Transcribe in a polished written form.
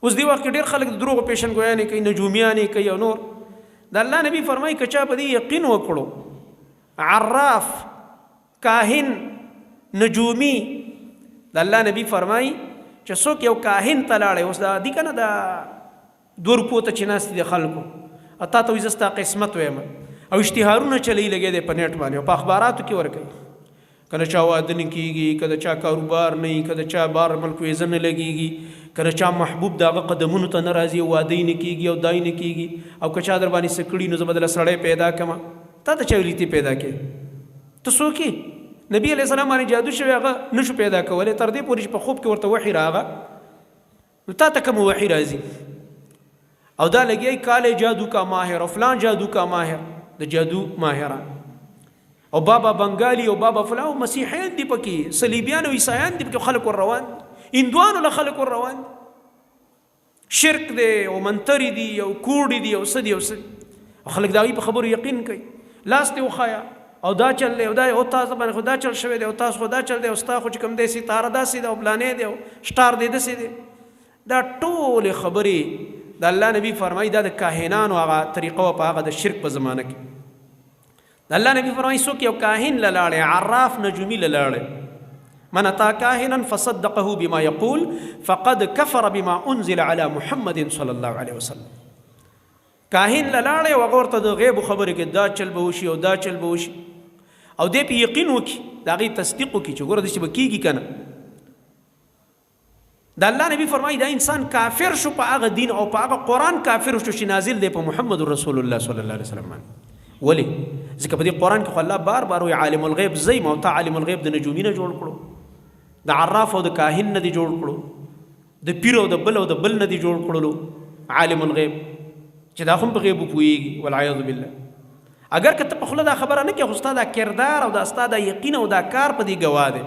اوس دی وخت کې ډېر خلک د دروغو پیشنګویانې کوي، نجومیانې کوي او نور. د الله نبی فرمایي که چا په دې یقین وکړو، عراف، کاهن، نجومی، د الله نبی فرمایي چې څوک یو کاهن ته لاړی، اوس دا دي که نه دا 2 روپو ته چې ناستې د خلکو تا ته وایي زه ستا قسمت ویم او اشتهارونه چلی لګیا دی په نیټ باندې او په اخباراتو کې ورکوي. که د چا واده نه کېږي، که د چا کاروبار نه وي، که د چا بار ملک ویزه نه لګېږي، که د چا محبوب د هغه قدمونو ته نه راځي او واده یې نه کېږي او دای نه کېږي، او که چا در باندې څه کړي نو زه به دله سړی پیدا کړم. تا ته چا ویلي ته پیدا کړې؟ ته څوک یې؟ نبي علیه السلام باندې جادو شوی هغه نه شو پیدا کولی، تر دې پورې چې په خوب کې ورته وحي راغه. نو تا ته کوم وحي راځي؟ او دا لګیا کاله جادو کا ماهر او فلان جادو کا ماهر، د جادو ماهران او بابا بنگالی او بابا فلان او مسیحیان دی پکې، صلیبیان او عیسایان دی پکې، خلک ور روان، هندوانو له خلک ور روان، شرک دی او منتری دی او کوړی دی او څه دی او څه، خلک د هغې په خبرو یقین کوي. لاس دې وښایه او دا چل دی او دا او تاسو باندې خو دا چل شوی دی او تاسو خو دا چل دی او ستا خو چې کوم دی ستاره داسې ده او پلانې دی او شټار دی داسې دی. دا ټولې خبرې د الله نبی فرمایي دا د کاهنانو هغه طریقه وه په هغه د شرک په زمانه کې. د الله نبی فرمایي څوک یو کاهن له لاړی، عراف، نجومي له لاړی، من اتا کاهنا فصدقه بما یقول فقد کفر بما انزل على محمد صلی الله علیه وسلم. کاهن له لاړی او هغه ورته د غیبو خبرې کې دا چل به وشي او دا چل به وشي او دې په یقین وکړي، د هغې تصدیق وکړي چې ګوره داسې به کېږي که نه. د الله نبی فرمایي دا انسان کافر شو په هغه دین او په هغه قرآن کافر شو چې نازل دی په محمد رسول الله صلی الله علیه وسلم باندې. ولې؟ ځکه په دې قرآن کې خو الله بار بار وایي عالم الغیب زیم او تا عالم الغیب د نجومي نه جوړ کړو، د عراف او د کاهن نه دې جوړ کړو، د پیر او د بل او د بل نه دې جوړ کړلو عالم الغیب چې دا هم په غیبو پوهېږي والعیاذ بالله. اگر که ته په خوله دا خبره نه کوې خو ستا دا کردار او دا ستا دا یقین او دا کار په دې ګواه دی.